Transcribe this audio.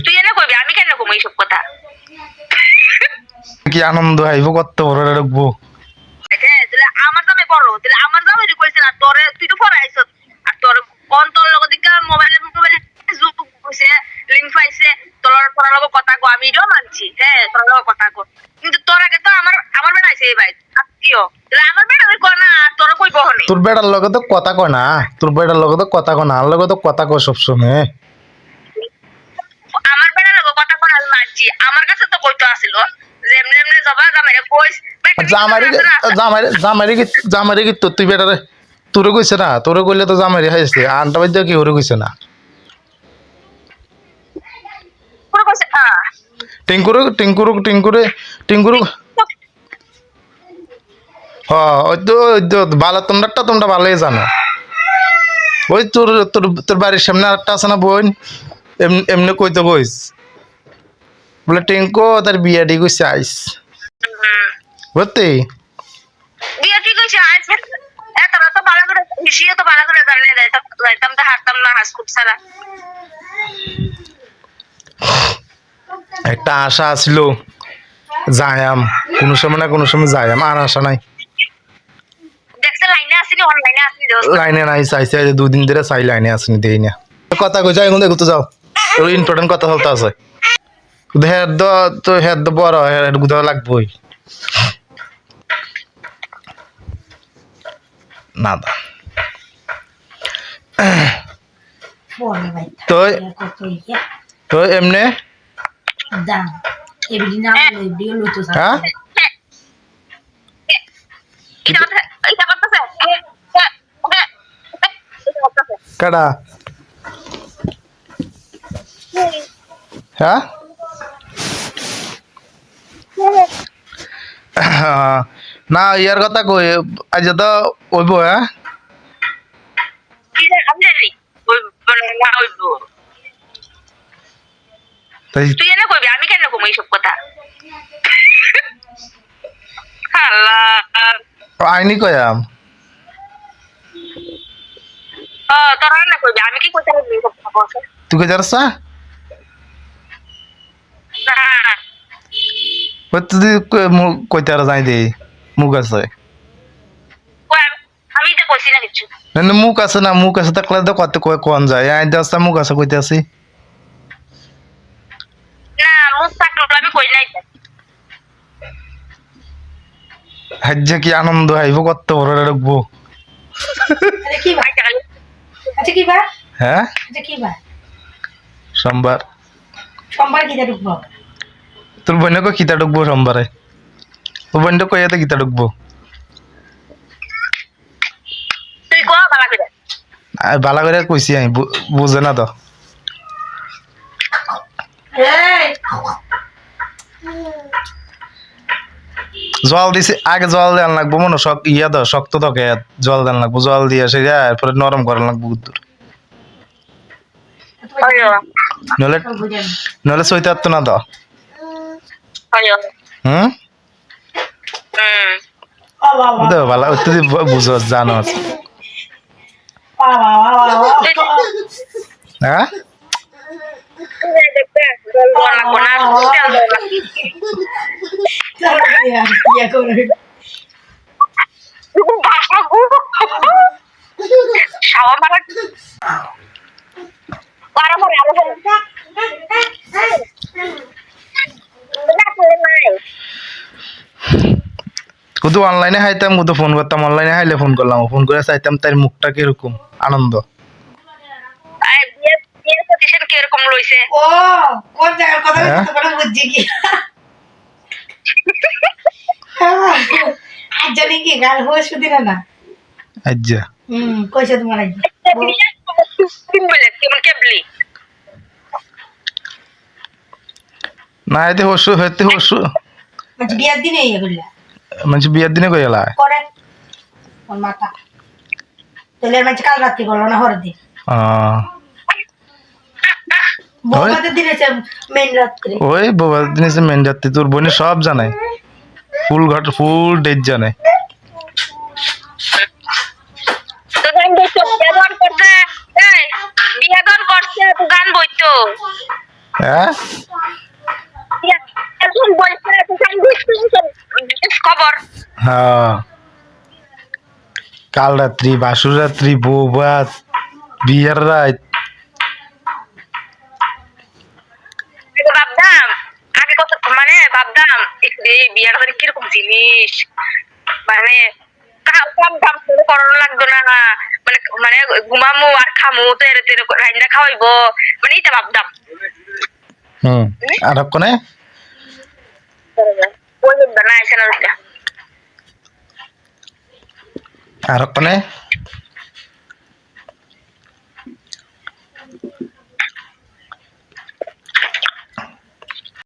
তুই এনে কইবি আমি কেন কমই সব কথা কি আনন্দ আইব কত বড় রাখবো আমার দামে বড় তাহলে আমার দামে কইছে না তোরে তুই তো পরে আইছ আর তোর কোন তোর লগে দিকে মোবাইলে জুম কইছে লিংক পাইছে তোর লগে কথা কো আমি এটাও মানছি হ্যাঁ তোর লগে কথা কো কিন্তু তোর আগে তো আমার বেড়াইছে এই ভাই আত্মীয় তাহলে আমার বেড়া ওই কয় না তোর কইব হনে তোর বেড়ার লগে তো কথা কয় না তোর বেড়ার লগে তো কথা কয় না আর লগে তো কথা কয় সব সময় আমার বেড়ার লগে কথা কয় আমি মানছি আমার কাছে তো কইতো আছিল যে এমনে এমনে জবা জামাইরে কইস জামারি কি তুই বেটারে তোরে কইছে না তোরে কইলে তো জামারি খাইছে আনটা বাদ কি ওরে কইছে না টিঙ্কুরু ওই তো ভালো তোমরা ভালোই জানো ওই তোর তোর তোর বাড়ির সামনে আরেকটা আছে না বোন এমনি কইতো কইস বলে টিঙ্কু তার বিয়া ডি কইছে আইস বুঝতে বিয়া কি কইছে আইস এতটা তো ভালো করে মিশিয়ে তো ভালো করে জানলে যাইতাম তো হারতাম না হাসকুট ছাড়া একটা আশা আছিল যায়াম কোনো সময় না কোনো সময় যায়াম আর আশা নাই দেখছে লাইনে আসিনি অনলাইনে আসিনি লাইনে নাই চাইছে দুদিন ধরে চাই লাইনে আসিনি দেই না কথা কই যাই এখন দেখতে যাও তোর ইম্পর্টেন্ট কথা বলতে আছে হেড তো হেড বড় হেড গুদা লাগবই না দা তো তো এমনে দাম এবিডি না এবিডি লুতো হ্যাঁ এটা করতেছে কাটা হ্যাঁ না ইয়ার কথা কই আজ তো ওইব হ্যাঁ আমি জানি ওই না ওইব তুই এনে কইবি আমি কেন কমই সব কথা আল্লাহ আইনি কয়াম তোরা না কইবি আমি কি কইতে পারবি সব কথা তুই কই যারছ না ওই তুই কইতে আর যাই দে মুখ আছে আমি তো কইছি না কিছু না মুখ আছে থাকলে তো কত কয় কোন যায় আই দস্তা মুখ আছে কইতে আছি না মুখ থাকলো আমি কই নাই হাজ্জা কি আনন্দ আইব কত বড় রাখবো আরে কি ভাই আচ্ছা কি ভাই হ্যাঁ আচ্ছা কি ভাই সোমবার সোমবার কি ঢুকবো তোর বোনকে কিতা ঢুকবো সোমবারে তোর বোনটা কইয়াতে কিতা ঢুকবো তুই কো বালা করে বালা করে কইছি আমি বুঝে না তো এই জল দিছি আগে জল দেন লাগবো মনে ইয়া দাও শক্ত তোকে জল দেন লাগবো জল দিয়ে সে এরপরে নরম করা লাগবো দূর নলে নলে সইতে পারতো না তো হুম ভালো তুই বুঝো জানো হ্যাঁ শুধু অনলাইনে খাইতাম শুধু ফোন করতাম অনলাইনে খাইলে ফোন করলাম ফোন করে চাইতাম তার মুখটা কিরকম আনন্দ কিরকম লইছে ও কোন জায়গার কথা বুঝছি কি আজ জানি কি গাল হয়ে শুধু না আজ্জা কইছে তোমার কেমন কেবলি না এতে হসু হইতে হসু মানে বিয়ার দিনে ইয়ে করলা মানে বিয়ের দিনে কইলা করে ওর মাথা তাহলে মানে কাল রাত্রি করলো না হর দিন বৌভাতের দিনে মেন রাত্রি ওই বৌভাতের দিনে মেন রাত্রি তোর বোনে সব জানে ফুল ডেট জানে বিয়াদন করছে গান বইতো হ্যাঁ এখন বলছে খবর হ্যাঁ কাল রাত্রি বাসুর রাত্রি বউ ভাত বিয়ের রাত ভাবতাম আগে কত মানে ভাবতাম বিয়ের বাড়ি কিরকম জিনিস মানে কাম কাম শুরু করানো লাগতো না মানে মানে ঘুমামু আর খামু তেরে তেরে রান্না খাওয়াইবো মানে এটা ভাবতাম আর কোনে ওই না এসে না আর কোনে